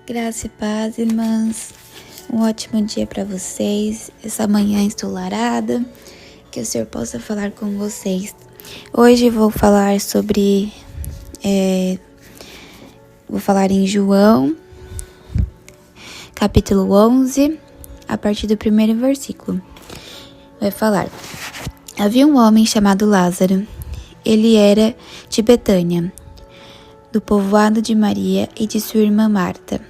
Graça e paz, irmãs. Um ótimo dia para vocês. Essa manhã ensolarada, que o Senhor possa falar com vocês. Hoje vou falar sobre... vou falar em João, capítulo 11, a partir do primeiro versículo. Vai falar: havia um homem chamado Lázaro. Ele era de Betânia, do povoado de Maria e de sua irmã Marta.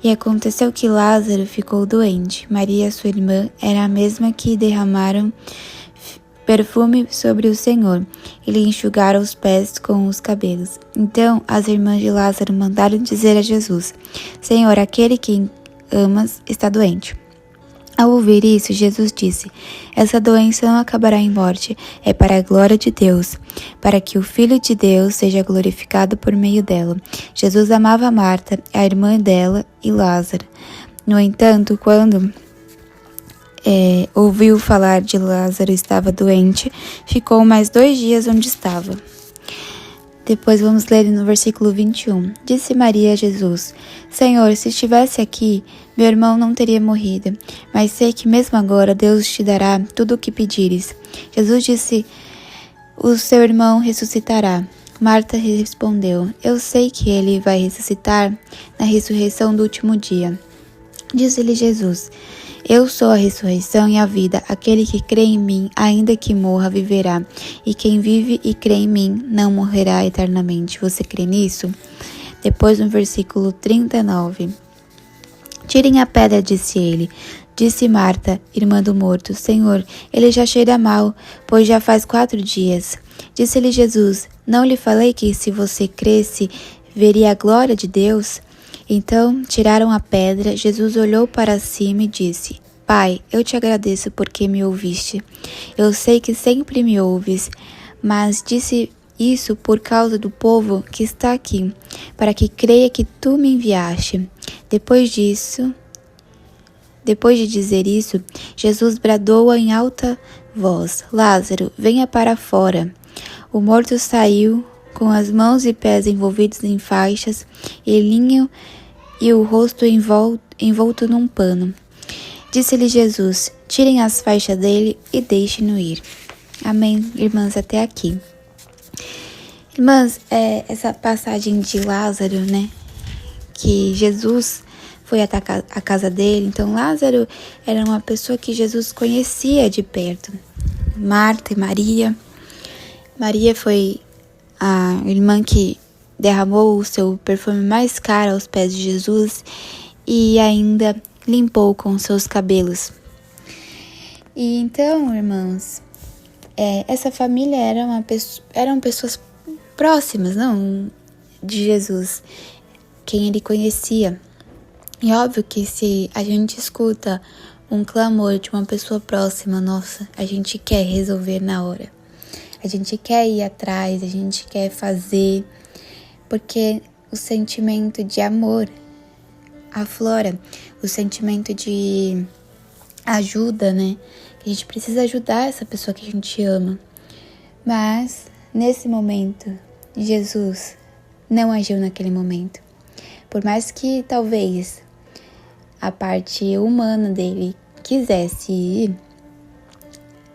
E aconteceu que Lázaro ficou doente. Maria, sua irmã, era a mesma que derramaram perfume sobre o Senhor e lhe enxugaram os pés com os cabelos. Então as irmãs de Lázaro mandaram dizer a Jesus: Senhor, aquele que amas está doente. Ao ouvir isso, Jesus disse: essa doença não acabará em morte, é para a glória de Deus, para que o Filho de Deus seja glorificado por meio dela. Jesus amava Marta, a irmã dela, e Lázaro. No entanto, quando ouviu falar de Lázaro estava doente, ficou mais 2 dias onde estava. Depois vamos ler no versículo 21. Disse Maria a Jesus: Senhor, se estivesse aqui, meu irmão não teria morrido, mas sei que mesmo agora Deus te dará tudo o que pedires. Jesus disse: o seu irmão ressuscitará. Marta respondeu: eu sei que ele vai ressuscitar na ressurreição do último dia. Disse-lhe Jesus: eu sou a ressurreição e a vida. Aquele que crê em mim, ainda que morra, viverá. E quem vive e crê em mim, não morrerá eternamente. Você crê nisso? Depois no versículo 39. Tirem a pedra, disse ele. Disse Marta, irmã do morto: Senhor, ele já cheira mal, pois já faz 4 dias. Disse-lhe Jesus: não lhe falei que se você cresce, veria a glória de Deus? Então tiraram a pedra. Jesus olhou para cima e disse: Pai, eu te agradeço porque me ouviste. Eu sei que sempre me ouves, mas disse isso por causa do povo que está aqui, para que creia que tu me enviaste. Depois de dizer isso, Jesus bradou em alta voz: Lázaro, venha para fora. O morto saiu, com as mãos e pés envolvidos em faixas e linho e o rosto envolto num pano. Disse-lhe Jesus: tirem as faixas dele e deixem-no ir. Amém, irmãs, até aqui. Irmãs, essa passagem de Lázaro, né, que Jesus foi até a casa dele. Então Lázaro era uma pessoa que Jesus conhecia de perto. Marta e Maria. Maria foi a irmã que derramou o seu perfume mais caro aos pés de Jesus e ainda limpou com seus cabelos. E então, irmãos, essa família eram pessoas próximas, não, de Jesus, quem ele conhecia. E óbvio que se a gente escuta um clamor de uma pessoa próxima, nossa, a gente quer resolver na hora. A gente quer ir atrás, a gente quer fazer, porque o sentimento de amor aflora, o sentimento de ajuda, né? A gente precisa ajudar essa pessoa que a gente ama. Mas, nesse momento, Jesus não agiu naquele momento. Por mais que talvez a parte humana dele quisesse ir,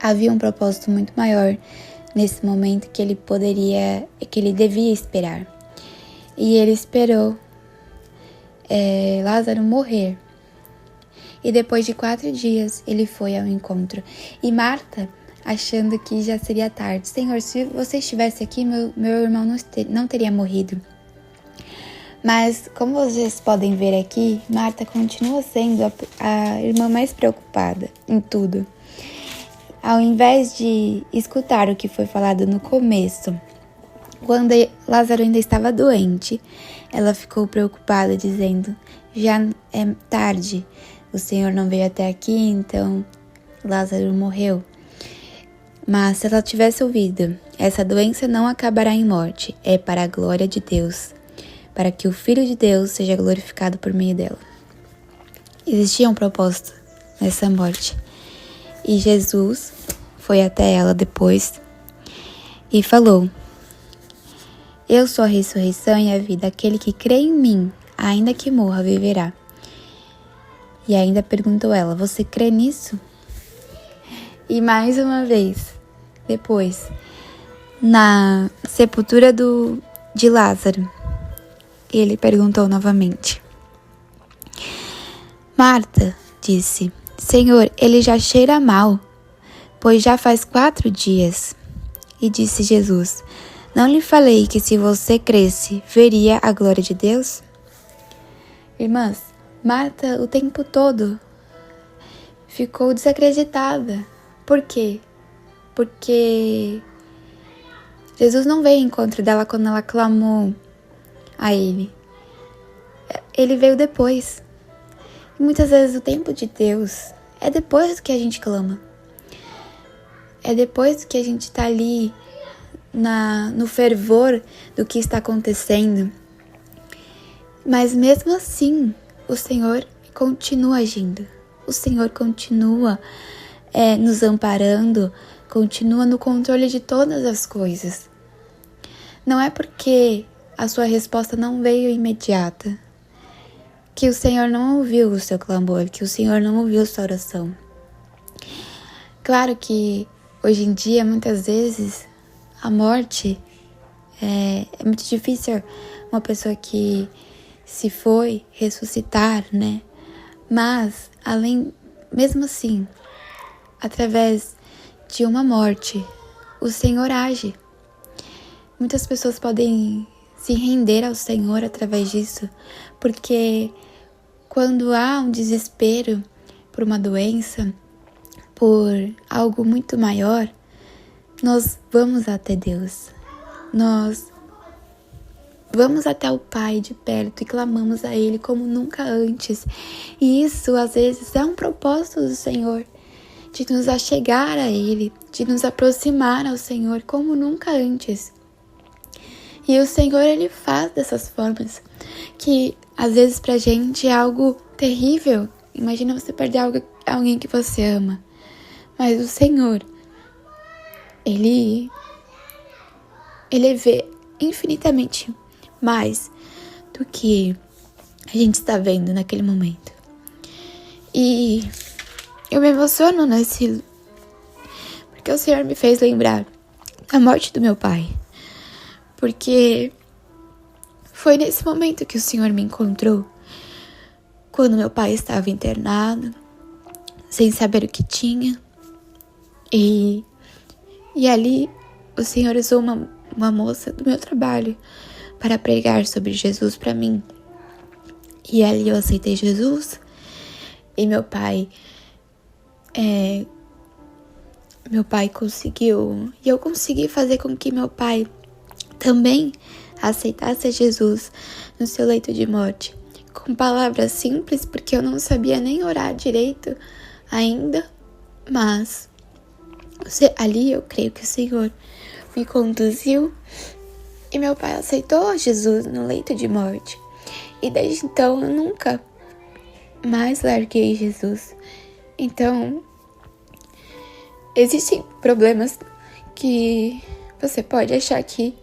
havia um propósito muito maior nesse momento que ele devia esperar. E ele esperou Lázaro morrer. E depois de 4 dias ele foi ao encontro. E Marta, achando que já seria tarde: Senhor, se você estivesse aqui, meu irmão não teria morrido. Mas, como vocês podem ver aqui, Marta continua sendo a irmã mais preocupada em tudo. Ao invés de escutar o que foi falado no começo, quando Lázaro ainda estava doente, ela ficou preocupada, dizendo: já é tarde, o Senhor não veio até aqui, então Lázaro morreu. Mas se ela tivesse ouvido: essa doença não acabará em morte, é para a glória de Deus, para que o Filho de Deus seja glorificado por meio dela. Existia um propósito nessa morte. E Jesus foi até ela depois e falou: eu sou a ressurreição e a vida. Aquele que crê em mim, ainda que morra, viverá. E ainda perguntou ela, você crê nisso? E mais uma vez, depois, na sepultura de Lázaro, ele perguntou novamente. Marta disse, Senhor, ele já cheira mal, pois já faz 4 dias. E disse Jesus, não lhe falei que se você cresce, veria a glória de Deus? Irmãs, Marta o tempo todo ficou desacreditada. Por quê? Porque Jesus não veio ao encontro dela quando ela clamou a Ele. Ele veio depois. E muitas vezes o tempo de Deus é depois que a gente clama. É depois que a gente está ali no fervor do que está acontecendo. Mas mesmo assim, o Senhor continua agindo. O Senhor continua nos amparando, continua no controle de todas as coisas. Não é porque a sua resposta não veio imediata que o Senhor não ouviu o seu clamor, que o Senhor não ouviu a sua oração. Claro que hoje em dia, muitas vezes, a morte é muito difícil uma pessoa que se foi ressuscitar, né? Mas, mesmo assim, através de uma morte, o Senhor age. Muitas pessoas podem se render ao Senhor através disso, porque quando há um desespero por uma doença, por algo muito maior, nós vamos até Deus. Nós vamos até o Pai de perto e clamamos a Ele como nunca antes. E isso, às vezes, é um propósito do Senhor, de nos achegar a Ele, de nos aproximar ao Senhor como nunca antes. E o Senhor, Ele faz dessas formas, que às vezes pra gente é algo terrível. Imagina você perder alguém que você ama. Mas o Senhor, Ele vê infinitamente mais do que a gente está vendo naquele momento. E eu me emociono porque o Senhor me fez lembrar da morte do meu pai. Porque foi nesse momento que o Senhor me encontrou, quando meu pai estava internado, sem saber o que tinha. E ali o Senhor usou uma moça do meu trabalho para pregar sobre Jesus para mim. E ali eu aceitei Jesus e meu pai conseguiu, e eu consegui fazer com que meu pai também aceitasse Jesus no seu leito de morte, com palavras simples, porque eu não sabia nem orar direito ainda, mas ali eu creio que o Senhor me conduziu e meu pai aceitou Jesus no leito de morte. E desde então eu nunca mais larguei Jesus. Então, existem problemas que você pode achar que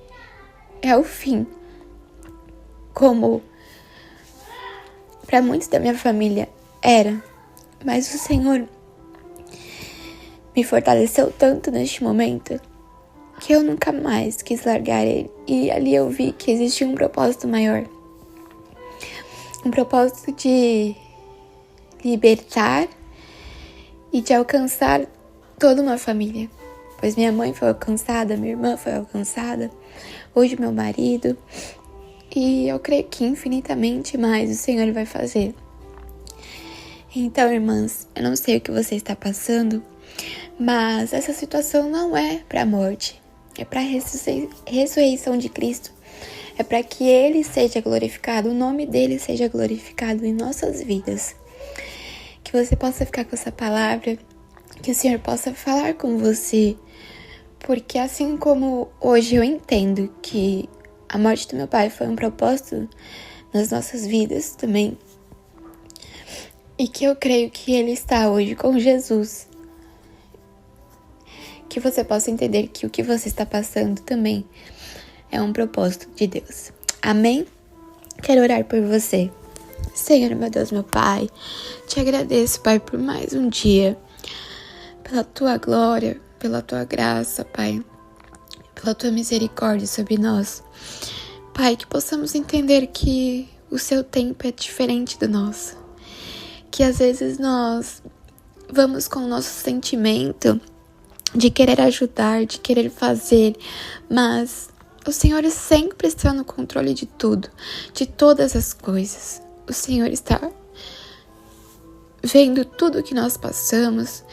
é o fim, como para muitos da minha família era, mas o Senhor me fortaleceu tanto neste momento que eu nunca mais quis largar Ele. E ali eu vi que existia um propósito maior, um propósito de libertar e de alcançar toda uma família, pois minha mãe foi alcançada, minha irmã foi alcançada, hoje meu marido, e eu creio que infinitamente mais o Senhor vai fazer. Então, irmãs, eu não sei o que você está passando, mas essa situação não é para a morte, é para a ressurreição de Cristo, é para que Ele seja glorificado, o nome dEle seja glorificado em nossas vidas. Que você possa ficar com essa palavra, que o Senhor possa falar com você, porque assim como hoje eu entendo que a morte do meu pai foi um propósito nas nossas vidas também, e que eu creio que Ele está hoje com Jesus, que você possa entender que o que você está passando também é um propósito de Deus. Amém? Quero orar por você. Senhor, meu Deus, meu Pai, te agradeço, Pai, por mais um dia, pela tua glória, pela tua graça, Pai, pela tua misericórdia sobre nós. Pai, que possamos entender que o seu tempo é diferente do nosso, que às vezes nós vamos com o nosso sentimento de querer ajudar, de querer fazer, mas o Senhor sempre está no controle de tudo, de todas as coisas. O Senhor está vendo tudo que nós passamos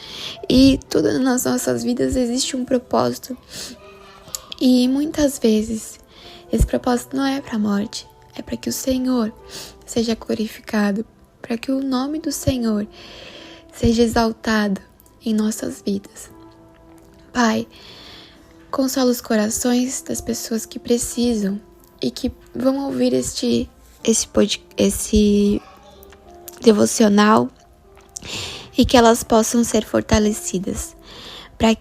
e tudo nas nossas vidas existe um propósito. E muitas vezes esse propósito não é para a morte, é para que o Senhor seja glorificado, para que o nome do Senhor seja exaltado em nossas vidas. Pai, consola os corações das pessoas que precisam e que vão ouvir esse devocional e que elas possam ser fortalecidas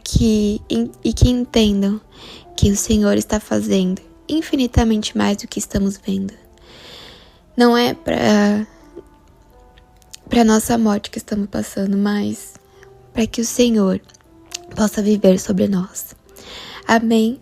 que entendam que o Senhor está fazendo infinitamente mais do que estamos vendo. Não é para nossa morte que estamos passando, mas para que o Senhor possa viver sobre nós. Amém.